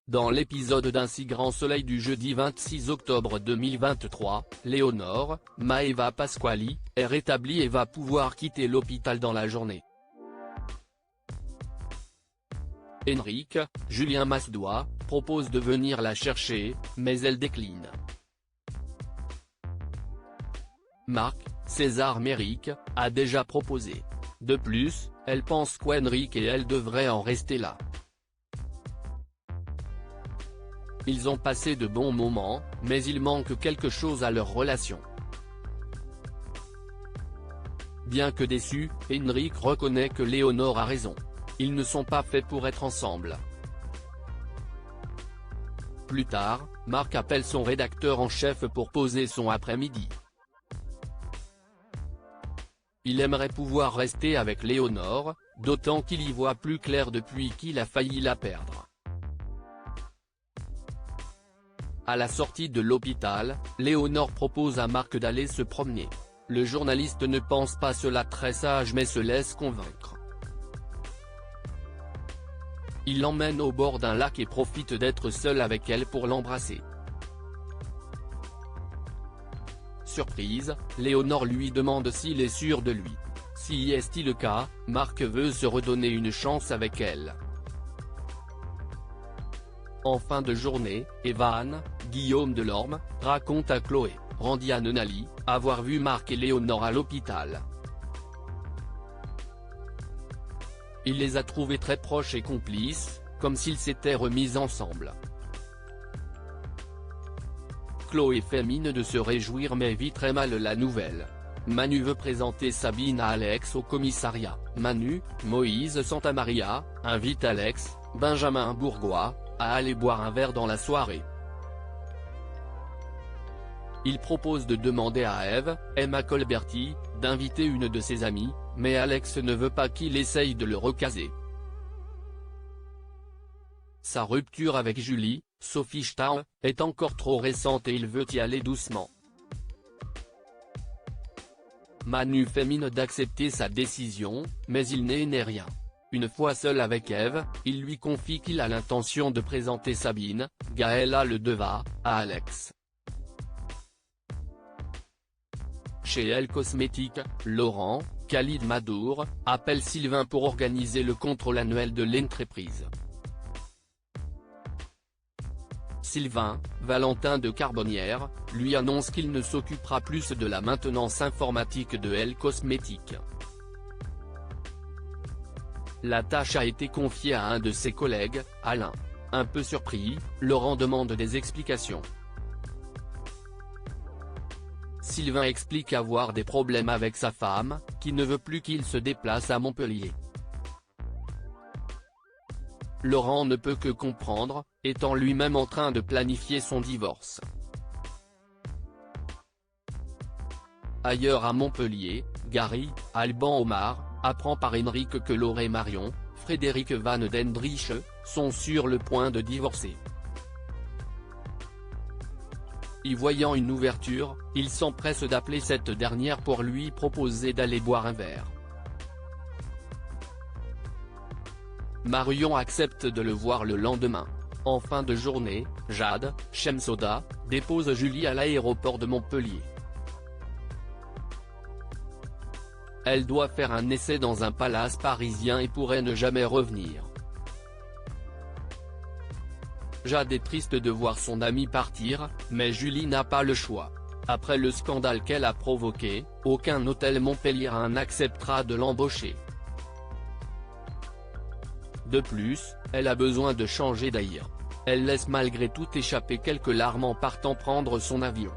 Dans l'épisode d'Un si grand soleil du jeudi 26 octobre 2023, Léonore, Maeva Pasquali, est rétablie et va pouvoir quitter l'hôpital dans la journée. Enrique, Julien Masdois, propose de venir la chercher, mais elle décline. Marc, César Méric, a déjà proposé. De plus, elle pense qu'Enrique et elle devraient en rester là. Ils ont passé de bons moments, mais il manque quelque chose à leur relation. Bien que déçu, Enrique reconnaît que Léonore a raison. Ils ne sont pas faits pour être ensemble. Plus tard, Marc appelle son rédacteur en chef pour poser son après-midi. Il aimerait pouvoir rester avec Léonore, d'autant qu'il y voit plus clair depuis qu'il a failli la perdre. À la sortie de l'hôpital, Léonore propose à Marc d'aller se promener. Le journaliste ne pense pas cela très sage mais se laisse convaincre. Il l'emmène au bord d'un lac et profite d'être seul avec elle pour l'embrasser. Surprise, Léonore lui demande s'il est sûr de lui. Si est-il le cas, Marc veut se redonner une chance avec elle. En fin de journée, Evan, Guillaume Delorme, raconte à Chloé, Randy Anenali, avoir vu Marc et Léonore à l'hôpital. Il les a trouvés très proches et complices, comme s'ils s'étaient remis ensemble. Chloé fait mine de se réjouir mais vit très mal la nouvelle. Manu veut présenter Sabine à Alex au commissariat. Manu, Moïse Santamaria, invite Alex, Benjamin Bourgois, à aller boire un verre dans la soirée. Il propose de demander à Eve, Emma Colberti, d'inviter une de ses amies, mais Alex ne veut pas qu'il essaye de le recaser. Sa rupture avec Julie, Sophie Starr, est encore trop récente et il veut y aller doucement. Manu fait mine d'accepter sa décision, mais il n'est rien. Une fois seul avec Eve, il lui confie qu'il a l'intention de présenter Sabine, Gaëlla Ledeva, à Alex. Chez Elle Cosmétique, Laurent, Khalid Madour, appelle Sylvain pour organiser le contrôle annuel de l'entreprise. Sylvain, Valentin de Carbonnière, lui annonce qu'il ne s'occupera plus de la maintenance informatique de Elle Cosmétique. La tâche a été confiée à un de ses collègues, Alain. Un peu surpris, Laurent demande des explications. Sylvain explique avoir des problèmes avec sa femme, qui ne veut plus qu'il se déplace à Montpellier. Laurent ne peut que comprendre, étant lui-même en train de planifier son divorce. Ailleurs à Montpellier, Gary, Alban Omar, apprend par Enrique que Laure et Marion, Frédéric Van Dendrich, sont sur le point de divorcer. Y voyant une ouverture, il s'empresse d'appeler cette dernière pour lui proposer d'aller boire un verre. Marion accepte de le voir le lendemain. En fin de journée, Jade, Chemsoda, dépose Julie à l'aéroport de Montpellier. Elle doit faire un essai dans un palace parisien et pourrait ne jamais revenir. Jade est triste de voir son amie partir, mais Julie n'a pas le choix. Après le scandale qu'elle a provoqué, aucun hôtel montpelliérain n'acceptera de l'embaucher. De plus, elle a besoin de changer d'air. Elle laisse malgré tout échapper quelques larmes en partant prendre son avion.